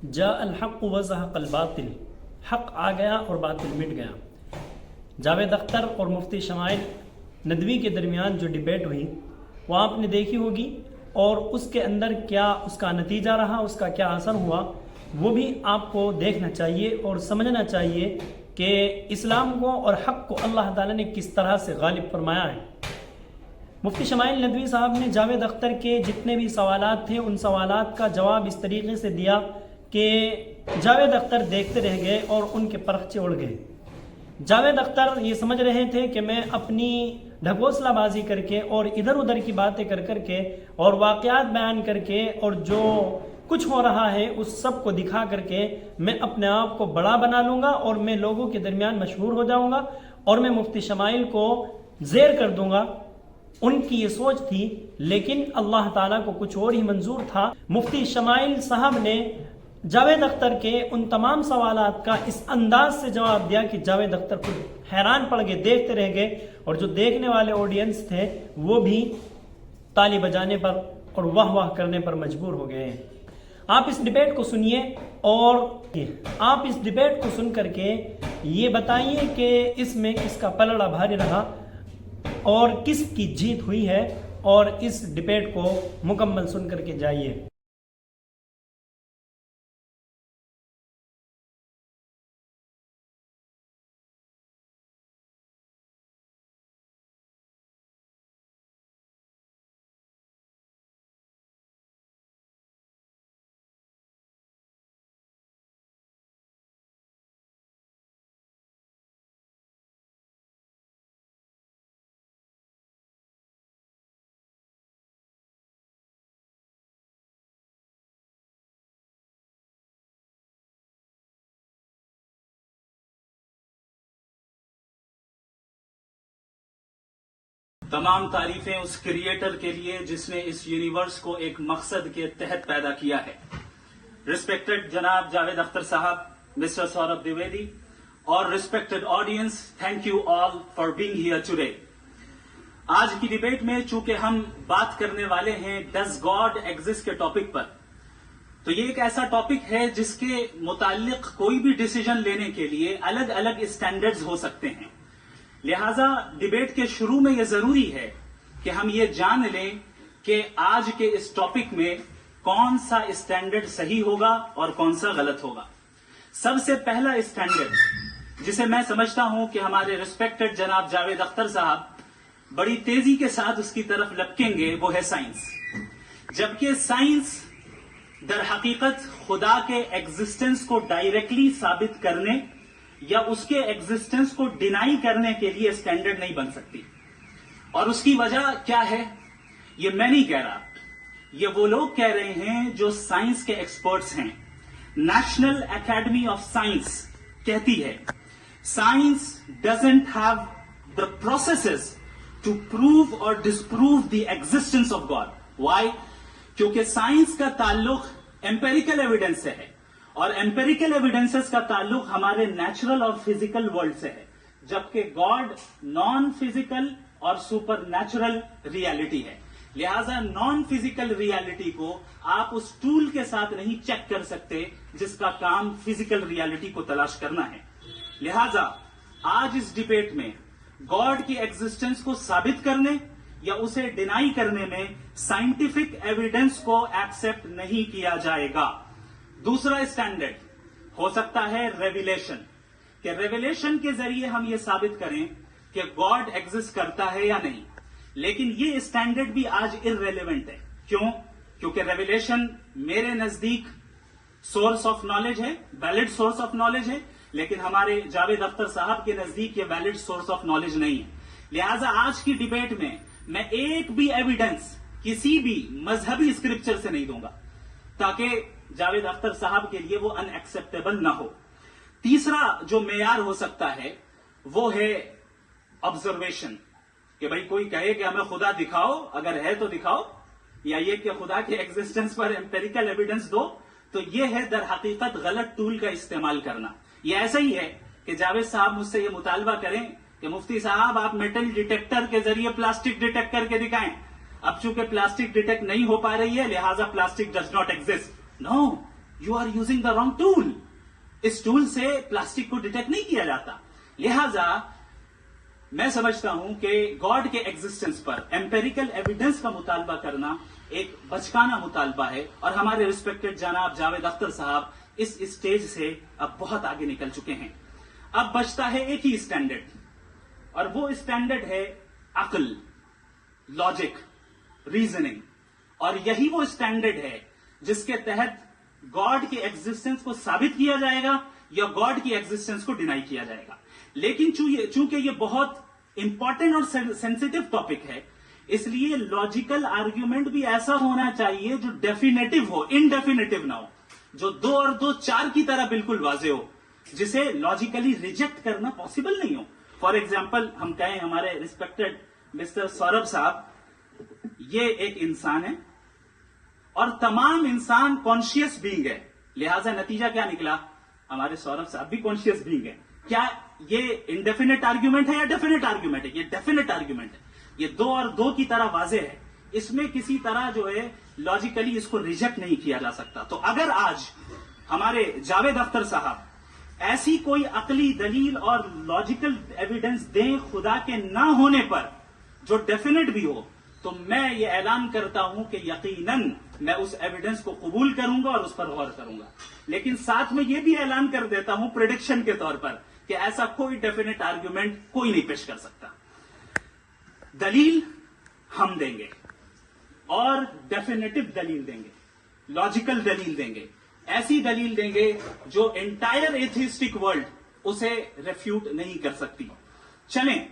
جاء الحق وزهق الباطل، حق آ گیا اور باطل مٹ گیا۔ جاوید اختر اور مفتی شمائل ندوی کے درمیان جو ڈیبیٹ ہوئی وہ آپ نے دیکھی ہوگی، اور اس کے اندر کیا اس کا نتیجہ رہا، اس کا کیا اثر ہوا، وہ بھی آپ کو دیکھنا چاہیے اور سمجھنا چاہیے کہ اسلام کو اور حق کو اللہ تعالیٰ نے کس طرح سے غالب فرمایا ہے۔ مفتی شمائل ندوی صاحب نے جاوید اختر کے جتنے بھی سوالات تھے ان سوالات کا جواب اس طریقے سے دیا کہ جاوید اختر دیکھتے رہ گئے اور ان کے پرخچے اڑ گئے۔ جاوید اختر یہ سمجھ رہے تھے کہ میں اپنی ڈھکوسلہ بازی کر کے اور ادھر ادھر کی باتیں کر کر کے اور واقعات بیان کر کے اور جو کچھ ہو رہا ہے اس سب کو دکھا کر کے میں اپنے آپ کو بڑا بنا لوں گا اور میں لوگوں کے درمیان مشہور ہو جاؤں گا اور میں مفتی شمائل کو زیر کر دوں گا۔ ان کی یہ سوچ تھی، لیکن اللہ تعالیٰ کو کچھ اور ہی منظور تھا۔ مفتی شمائل صاحب نے جاوید اختر کے ان تمام سوالات کا اس انداز سے جواب دیا کہ جاوید اختر خود حیران پڑ گئے، دیکھتے رہ گئے، اور جو دیکھنے والے آڈینس تھے وہ بھی تالی بجانے پر اور واہ واہ کرنے پر مجبور ہو گئے۔ آپ اس ڈیبیٹ کو سنیے اور آپ اس ڈیبیٹ کو سن کر کے یہ بتائیے کہ اس میں کس کا پلڑا بھاری رہا اور کس کی جیت ہوئی ہے، اور اس ڈیبیٹ کو مکمل سن کر کے جائیے۔ تمام تعریفیں اس کریٹر کے لیے جس نے اس یونیورس کو ایک مقصد کے تحت پیدا کیا ہے۔ ریسپیکٹڈ جناب جاوید اختر صاحب، مسٹر سوربھ دیویدی اور respected audience, thank you all for being here today. آج کی ڈیبیٹ میں چونکہ ہم بات کرنے والے ہیں ڈز گاڈ ایگزسٹ کے ٹاپک پر، تو یہ ایک ایسا ٹاپک ہے جس کے متعلق کوئی بھی ڈیسیجن لینے کے لیے الگ الگ اسٹینڈرڈز ہو سکتے ہیں۔ لہذا ڈیبیٹ کے شروع میں یہ ضروری ہے کہ ہم یہ جان لیں کہ آج کے اس ٹاپک میں کون سا اسٹینڈرڈ صحیح ہوگا اور کون سا غلط ہوگا۔ سب سے پہلا اسٹینڈرڈ جسے میں سمجھتا ہوں کہ ہمارے ریسپیکٹڈ جناب جاوید اختر صاحب بڑی تیزی کے ساتھ اس کی طرف لپکیں گے، وہ ہے سائنس۔ جبکہ سائنس در حقیقت خدا کے ایگزسٹنس کو ڈائریکٹلی ثابت کرنے یا اس کے ایگزسٹنس کو ڈینائی کرنے کے لیے اسٹینڈرڈ نہیں بن سکتی۔ اور اس کی وجہ کیا ہے؟ یہ میں نہیں کہہ رہا، یہ وہ لوگ کہہ رہے ہیں جو سائنس کے ایکسپرٹس ہیں۔ نیشنل اکیڈمی آف سائنس کہتی ہے science doesn't have the processes to prove اور disprove the existence of God. Why? کیونکہ سائنس کا تعلق ایمپیریکل ایویڈنس سے ہے، اور ایمپیریکل ایویڈنسز کا تعلق ہمارے نیچرل اور فزیکل ورلڈ سے ہے، جبکہ گاڈ نان فزیکل اور سپر نیچرل ریالٹی ہے۔ لہذا نان فزیکل ریالٹی کو آپ اس ٹول کے ساتھ نہیں چیک کر سکتے جس کا کام فزیکل ریالٹی کو تلاش کرنا ہے۔ لہذا آج اس ڈیبیٹ میں گاڈ کی ایگزسٹنس کو ثابت کرنے یا اسے ڈینائی کرنے میں سائنٹیفک ایویڈنس کو ایکسپٹ نہیں کیا جائے گا۔ دوسرا اسٹینڈرڈ ہو سکتا ہے ریویلیشن، کہ ریویلیشن کے ذریعے ہم یہ ثابت کریں کہ گاڈ ایگزسٹ کرتا ہے یا نہیں، لیکن یہ اسٹینڈرڈ بھی آج ارریلیونٹ ہے۔ کیوں؟ کیونکہ ریویلیشن میرے نزدیک سورس آف نالج ہے، ویلڈ سورس آف نالج ہے، لیکن ہمارے جاوید اختر صاحب کے نزدیک یہ ویلڈ سورس آف نالج نہیں ہے۔ لہذا آج کی ڈیبیٹ میں میں ایک بھی ایویڈنس کسی بھی مذہبی اسکرپچر سے نہیں دوں گا تاکہ جاوید اختر صاحب کے لیے وہ ان ایکسپٹیبل نہ ہو۔ تیسرا جو معیار ہو سکتا ہے وہ ہے آبزرویشن، کہ بھئی کوئی کہے کہ ہمیں خدا دکھاؤ، اگر ہے تو دکھاؤ، یا یہ کہ خدا کے ایگزسٹنس پر ایمپیریکل ایویڈنس دو، تو یہ ہے در حقیقت غلط ٹول کا استعمال کرنا۔ یہ ایسا ہی ہے کہ جاوید صاحب مجھ سے یہ مطالبہ کریں کہ مفتی صاحب آپ میٹل ڈیٹیکٹر کے ذریعے پلاسٹک ڈیٹیکٹ کر کے دکھائیں۔ اب چونکہ پلاسٹک ڈیٹیکٹ نہیں ہو پا رہی ہے لہٰذا plastic does not exist. No, you are using the wrong tool. इस टूल से प्लास्टिक को डिटेक्ट नहीं किया जाता। लिहाजा मैं समझता हूं कि गॉड के एग्जिस्टेंस पर एम्पेरिकल एविडेंस का मुतालबा करना एक बचकाना मुतालबा है, और हमारे रिस्पेक्टेड जनाब जावेद अख्तर साहब इस स्टेज से अब बहुत आगे निकल चुके हैं। अब बचता है एक ही स्टैंडर्ड, और वो स्टैंडर्ड है अक्ल, लॉजिक, रीजनिंग। और यही वो स्टैंडर्ड है जिसके तहत गॉड के एग्जिस्टेंस को साबित किया जाएगा या गॉड की एग्जिस्टेंस को डिनाई किया जाएगा। लेकिन चूंकि ये बहुत इंपॉर्टेंट और सेंसिटिव टॉपिक है, इसलिए लॉजिकल आर्ग्यूमेंट भी ऐसा होना चाहिए जो डेफिनेटिव हो, इनडेफिनेटिव ना हो, जो 2 और 2 4 की तरह बिल्कुल वाजे हो, जिसे लॉजिकली रिजेक्ट करना पॉसिबल नहीं हो। फॉर एग्जाम्पल हम कहें हमारे रिस्पेक्टेड मिस्टर सौरभ साहब, ये एक इंसान है और तमाम इंसान कॉन्शियस बीइंग है, लिहाजा नतीजा क्या निकला, हमारे सौरभ साहब भी कॉन्शियस बीइंग है। क्या ये इनडेफिनेट आर्ग्यूमेंट है या डेफिनेट आर्ग्यूमेंट है? ये डेफिनेट आर्ग्यूमेंट है। ये 2 और 2 की तरह वाजे है, इसमें किसी तरह जो है लॉजिकली इसको रिजेक्ट नहीं किया जा सकता। तो अगर आज हमारे जावेद अख्तर साहब ऐसी कोई अकली दलील और लॉजिकल एविडेंस दें खुदा के ना होने पर जो डेफिनेट भी हो, तो मैं ये ऐलान करता हूं कि यकीनन मैं उस एविडेंस को कबूल करूंगा और उस पर गौर करूंगा। लेकिन साथ में ये भी ऐलान कर देता हूं प्रेडिक्शन के तौर पर कि ऐसा कोई डेफिनेट आर्ग्यूमेंट कोई नहीं पेश कर सकता। दलील हम देंगे और डेफिनेटिव दलील देंगे, लॉजिकल दलील देंगे, ऐसी दलील देंगे जो एंटायर एथिस्टिक वर्ल्ड उसे रेफ्यूट नहीं कर सकती। चलें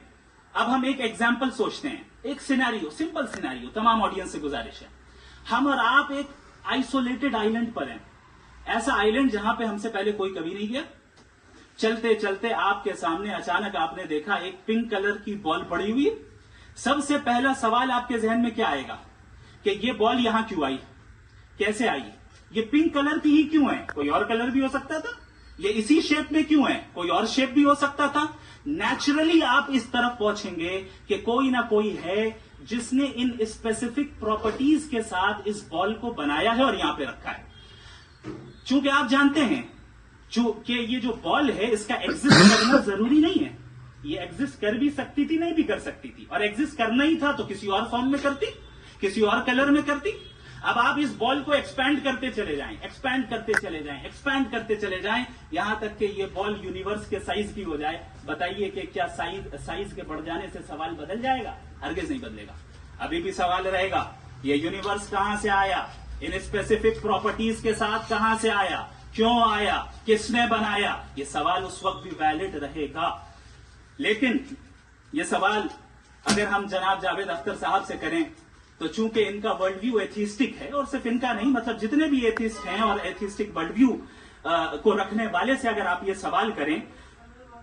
अब हम एक एग्जाम्पल सोचते हैं, एक सिनेरियो, सिंपल सिनेरियो, तमाम ऑडियंस से गुजारिश है, हम और आप एक आइसोलेटेड आइलैंड पर हैं, ऐसा आइलैंड जहां पे हमसे पहले कोई कभी नहीं गया। चलते चलते आपके सामने अचानक आपने देखा एक पिंक कलर की बॉल पड़ी हुई है। सबसे पहला सवाल आपके जहन में क्या आएगा कि ये बॉल यहां क्यों आई, कैसे आई, ये पिंक कलर की ही क्यों है, कोई और कलर भी हो सकता था, ये इसी शेप में क्यों है, कोई और शेप भी हो सकता था। नेचुरली आप इस तरफ पहुंचेंगे कि कोई ना कोई है जिसने इन स्पेसिफिक प्रॉपर्टीज के साथ इस बॉल को बनाया है और यहां पे रखा है। चूंकि आप जानते हैं कि ये जो बॉल है इसका एग्जिस्ट करना जरूरी नहीं है, ये एग्जिस्ट कर भी सकती थी, नहीं भी कर सकती थी, और एग्जिस्ट करना ही था तो किसी और फॉर्म में करती, किसी और कलर में करती। अब आप इस बॉल को एक्सपैंड करते चले जाएं, एक्सपैंड करते चले जाएं, एक्सपैंड करते चले जाएं, यहां तक कि ये बॉल यूनिवर्स के साइज की हो जाए। बताइए कि क्या साइज के बढ़ जाने से सवाल बदल जाएगा? हरगिज नहीं बदलेगा। अभी भी सवाल रहेगा, ये यूनिवर्स कहां से आया, इन स्पेसिफिक प्रॉपर्टीज के साथ कहां से आया, क्यों आया, किसने बनाया, ये सवाल उस वक्त भी वैलिड रहेगा। लेकिन ये सवाल अगर हम जनाब जावेद अख्तर साहब से करें तो चूंकि इनका वर्ल्ड व्यू एथिस्टिक है, और सिर्फ इनका नहीं, मतलब जितने भी एथिस्ट हैं और एथिस्टिक वर्ल्ड व्यू को रखने वाले से अगर आप ये सवाल करें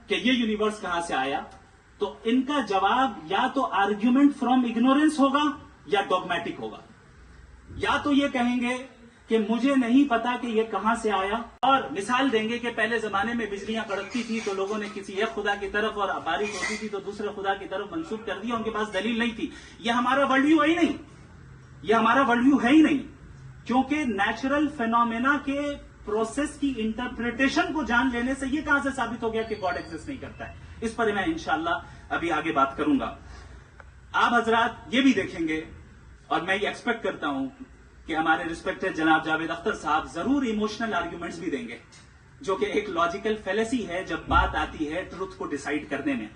कि ये यूनिवर्स कहां से आया, तो इनका जवाब या तो आर्ग्यूमेंट फ्रॉम इग्नोरेंस होगा या डॉगमेटिक होगा। या तो ये कहेंगे कि मुझे नहीं पता कि ये कहां से आया, और मिसाल देंगे कि पहले जमाने में बिजलियां कड़कती थी तो लोगों ने किसी एक खुदा की तरफ, और बारिश होती थी तो दूसरे खुदा की तरफ मंसूब कर दिया, उनके पास दलील नहीं थी। ये हमारा वर्ल्ड व्यू है ही नहीं, ये हमारा वर्ल्ड व्यू है ही नहीं, क्योंकि नेचुरल फेनोमेना के प्रोसेस की इंटरप्रिटेशन को जान लेने से ये कहां से साबित हो गया कि गॉड एग्जिस्ट नहीं करता है। इस पर मैं इंशाल्लाह अभी आगे बात करूंगा। आप हजरात ये भी देखेंगे, और मैं ये एक्सपेक्ट करता हूं कि हमारे रिस्पेक्टेड जनाब जावेद अख्तर साहब जरूर इमोशनल आर्ग्यूमेंट्स भी देंगे, जो कि एक लॉजिकल फेलेसी है जब बात आती है ट्रुथ को डिसाइड करने में।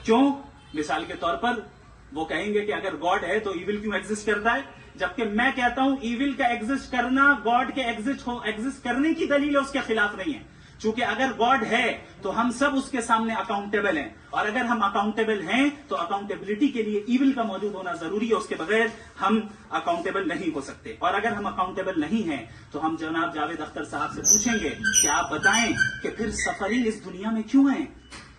क्यों? मिसाल के तौर पर वो कहेंगे कि अगर गॉड है तो इविल क्यों एग्जिस्ट करता है, जबकि मैं कहता हूं इविल का एग्जिस्ट करना गॉड के एग्जिस्ट करने की दलील है, उसके खिलाफ नहीं है। चूंकि अगर गॉड है तो हम सब उसके सामने अकाउंटेबल हैं, और अगर हम अकाउंटेबल हैं तो अकाउंटेबिलिटी के लिए इविल का मौजूद होना जरूरी है, उसके बगैर हम अकाउंटेबल नहीं हो सकते। और अगर हम अकाउंटेबल नहीं हैं तो हम जनाब जावेद अख्तर साहब से पूछेंगे कि आप बताएं कि फिर सफरिंग इस दुनिया में क्यों है?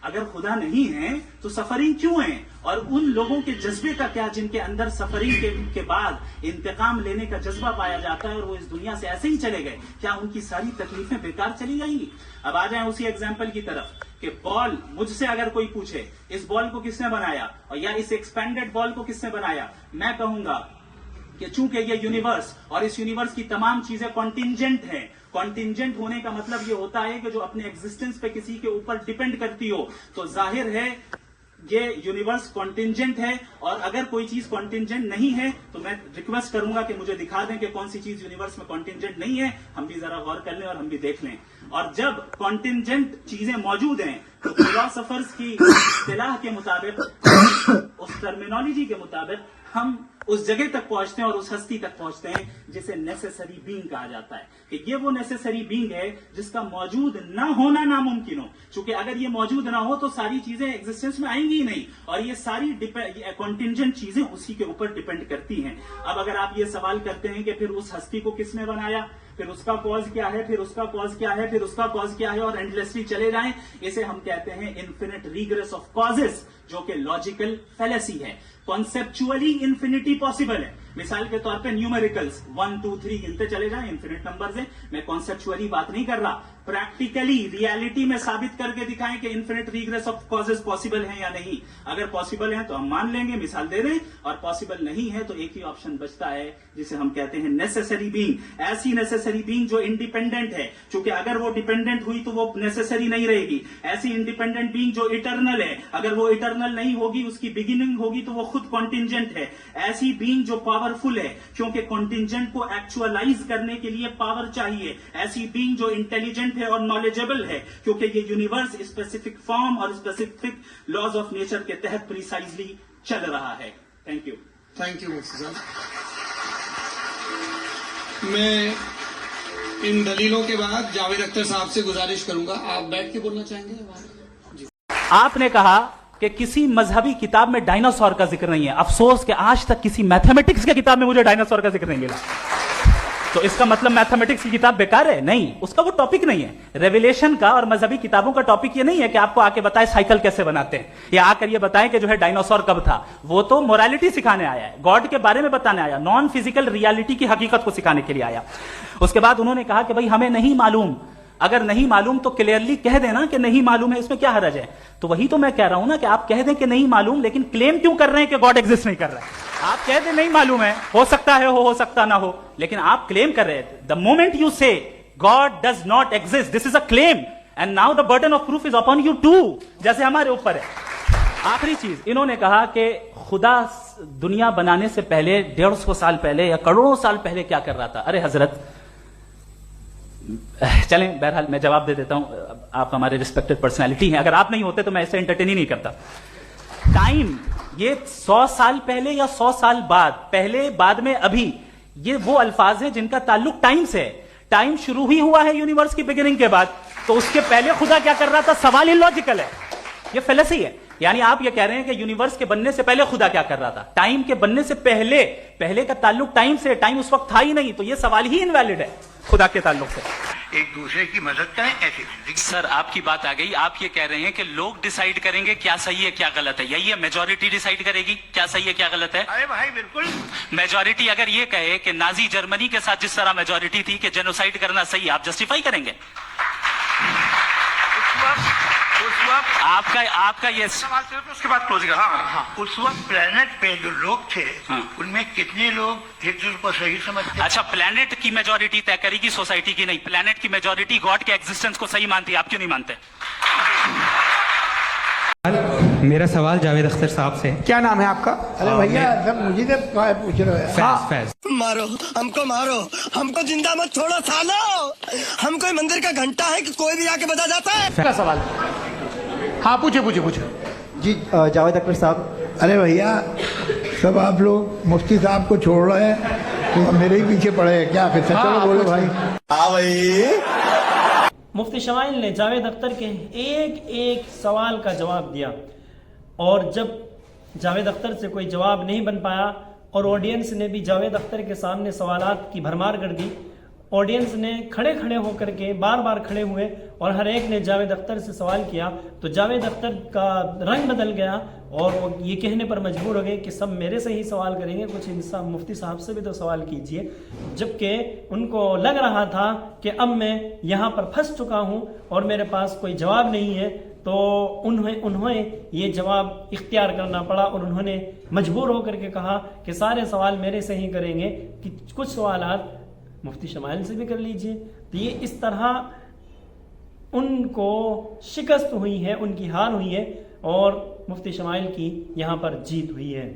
अगर खुदा नहीं है तो सफरिंग क्यों है? और उन लोगों के जज्बे का क्या जिनके अंदर सफरिंग के बाद इंतकाम लेने का जज्बा पाया जाता है और वो इस दुनिया से ऐसे ही चले गए, क्या उनकी सारी तकलीफें बेकार चली जाएंगी? अब आ जाए उसी एग्जाम्पल की तरफ कि बॉल, मुझसे अगर कोई पूछे इस बॉल को किसने बनाया और या इस एक्सपेंडेड बॉल को किसने बनाया, मैं कहूंगा कि चूंकि ये यूनिवर्स और इस यूनिवर्स की तमाम चीजें कॉन्टिंजेंट हैं, कॉन्टिंजेंट होने का मतलब ये होता है कि जो अपने एग्जिस्टेंस पे किसी के ऊपर डिपेंड करती हो। तो जाहिर है ये यूनिवर्स कॉन्टिंजेंट है, और अगर कोई चीज कॉन्टिंजेंट नहीं है तो मैं रिक्वेस्ट करूंगा कि मुझे दिखा दें कि कौन सी चीज यूनिवर्स में कॉन्टिंजेंट नहीं है, हम भी जरा गौर कर लें और हम भी देख लें। और जब कॉन्टिंजेंट चीजें मौजूद हैं तो फिलोसफर्स की इस्तिलाह के मुताबिक, उस टर्मिनोलॉजी के मुताबिक, हम उस जगह तक पहुंचते हैं और उस हस्ती तक पहुंचते हैं जिसे नेसेसरी बीइंग कहा जाता है, कि ये वो नेसेसरी बीइंग है जिसका मौजूद ना होना नामुमकिन हो। क्योंकि अगर ये मौजूद ना हो तो सारी चीजें एग्जिस्टेंस में आएंगी ही नहीं, और ये सारी कॉन्टिंजेंट चीजें उसी के ऊपर डिपेंड करती हैं। अब अगर आप ये सवाल करते हैं कि फिर उस हस्ती को किसने बनाया, फिर उसका कॉज क्या है, फिर उसका कॉज क्या है, फिर उसका कॉज क्या है, और एंडलेसली चले जाएं, इसे हम कहते हैं इन्फिनिट रिग्रेस ऑफ कॉजेस, जो कि लॉजिकल फैलेसी है। कॉन्सेप्चुअली इन्फिनिटी पॉसिबल है। मिसाल के तौर पे न्यूमेरिकल्स 1 2 3 गिनते चले जाएं, इन्फिनिट नंबर्स हैं। मैं कॉन्सेप्चुअली बात नहीं कर रहा, प्रैक्टिकली रियलिटी में साबित करके दिखाएं कि infinite regress of causes possible है या नहीं। अगर पॉसिबल है तो हम मान लेंगे, मिसाल दे दें, और पॉसिबल नहीं है तो एक ही ऑप्शन बचता है जिसे हम कहते हैं नेसेसरी बीइंग। ऐसी नेसेसरी बीइंग जो इंडिपेंडेंट है, क्योंकि अगर वो डिपेंडेंट हुई तो वो नेसेसरी नहीं रहेगी। ऐसी इंडिपेंडेंट बीइंग जो इटर्नल है, अगर वो इटर्नल नहीं होगी, उसकी बिगिनिंग होगी तो वो खुद कॉन्टिंजेंट है। ऐसी बीइंग जो पावरफुल है, क्योंकि कॉन्टिंजेंट को एक्चुअलाइज करने के लिए पावर चाहिए। ऐसी बीइंग जो इंटेलिजेंट है और नॉलेजेबल है, क्योंकि ये यूनिवर्स स्पेसिफिक फॉर्म और स्पेसिफिक लॉज ऑफ नेचर के तहत प्रिसाइजली चल रहा है। Thank you. थैंक यू मुफ्ती साहब। मैं इन दलीलों के बाद जावेद अख्तर साहब से गुजारिश करूंगा, आप बैठ के बोलना चाहेंगे? आपने कहा कि किसी मजहबी किताब में डायनासोर का जिक्र नहीं है। अफसोस कि आज तक किसी मैथमेटिक्स की किताब में मुझे डायनासोर का जिक्र नहीं मिला। तो इसका मतलब मैथमेटिक्स की किताब बेकार है? नहीं, उसका वो टॉपिक नहीं है। रेवलेशन का और मजहबी किताबों का टॉपिक ये नहीं है कि आपको आके बताए साइकिल कैसे बनाते हैं, या आकर ये बताएं कि जो है डायनासोर कब था। वो तो मोरालिटी सिखाने आया है, गॉड के बारे में बताने आया, नॉन फिजिकल रियलिटी की हकीकत को सिखाने के लिए आया। उसके बाद उन्होंने कहा कि भाई हमें नहीं मालूम। अगर नहीं मालूम तो क्लियरली कह देना कि नहीं मालूम है, इसमें क्या हरज है? तो वही तो मैं कह रहा हूं ना कि आप कह दें कि नहीं मालूम, लेकिन क्लेम क्यों कर रहे हैं कि गॉड एग्जिस्ट नहीं कर रहा है? आप कह दें नहीं मालूम है, हो सकता है हो सकता ना हो, लेकिन आप क्लेम कर रहे हैं। The moment you say God does not exist, this is a claim, and now the burden of proof is upon you too, जैसे हमारे ऊपर है। आखिरी चीज, इन्होंने कहा कि खुदा दुनिया बनाने से पहले 150 साल पहले या करोड़ों साल पहले क्या कर रहा था। अरे हजरत, चलें, बहरहाल मैं जवाब दे देता हूं। आप हमारे रिस्पेक्टेड पर्सनैलिटी हैं, अगर आप नहीं होते तो मैं ऐसे एंटरटेन ही नहीं करता। टाइम, ये 100 साल पहले या 100 साल बाद, पहले बाद में अभी, ये वो अल्फाज हैं जिनका ताल्लुक टाइम से है। टाइम शुरू ही हुआ है यूनिवर्स की बिगिनिंग के बाद, तो उसके पहले खुदा क्या कर रहा था? सवाल इलॉजिकल है, ये फेलेसी है। यानी आप ये कह रहे हैं कि यूनिवर्स के बनने से पहले खुदा क्या कर रहा था? टाइम के बनने से पहले, पहले का ताल्लुक टाइम से, टाइम उस वक्त था ही नहीं, तो ये सवाल ही इनवैलिड है खुदा के ताल्लुक से। एक दूसरे की मदद करें, ऐसी जिंदगी। सर आपकी बात आ गई, आप ये कह रहे हैं कि लोग डिसाइड करेंगे क्या सही है क्या गलत है, यही है? मेजॉरिटी डिसाइड करेगी क्या सही है क्या गलत है? अरे भाई बिल्कुल। मेजॉरिटी अगर ये कहे कि नाजी जर्मनी के साथ जिस तरह मेजॉरिटी थी कि जेनोसाइड करना सही, आप जस्टिफाई करेंगे? उस वक्त आपका ये सवाल से तो उसके बाद क्लोज कर। हाँ, उस वक्त प्लेनेट पे जो लोग थे, उनमें कितने लोग एक दूसरे को सही समझते? अच्छा, प्लेनेट की मेजॉरिटी तय करेगी, सोसाइटी की नहीं। प्लेनेट की मेजॉरिटी गॉड के एग्जिस्टेंस को सही मानती है, आप क्यों नहीं मानते? मेरा सवाल जावेद अख्तर साहब से। क्या नाम है आपका? अरे भैया सब मुझे तो पूछ रहे हैं। फैज, फैज। मारो हमको जिंदा मत छोड़ो सालो। हम कोई मंदिर का घंटा है कि कोई भी आके बता जाता है? क्या सवाल? हाँ पूछे। जी जावेद अख्तर साहब। अरे भैया सब आप लोग मुफ्ती साहब को छोड़ रहे हैं तो मेरे ही पीछे पड़े हैं क्या? फिर चलो बोलो भाई। हाँ भाई। मुफ्ती शमाइल ने जावेद अख्तर के एक एक सवाल का जवाब दिया, और जब जावेद अख्तर से कोई जवाब नहीं बन पाया और ऑडियंस ने भी जावेद अख्तर के सामने सवालात की भरमार कर दी, ऑडियंस ने खड़े खड़े होकर के बार बार खड़े हुए और हर एक ने जावेद अख्तर से सवाल किया, तो जावेद अख्तर का रंग बदल गया और वो ये कहने पर मजबूर हो गए कि सब मेरे से ही सवाल करेंगे, कुछ इंसान मुफ्ती साहब से भी तो सवाल कीजिए। जबकि उनको लग रहा था कि अब मैं यहाँ पर फंस चुका हूँ और मेरे पास कोई जवाब नहीं है, तो उन्हें ये जवाब इख्तियार करना पड़ा और उन्होंने मजबूर होकर के कहा कि सारे सवाल मेरे से ही करेंगे, कि कुछ सवालात मुफ्ती शमाइल से भी कर लीजिए, تو یہ اس طرح ان کو شکست ہوئی ہے، ان کی ہار ہوئی ہے، اور مفتی شمائل کی یہاں پر جیت ہوئی ہے.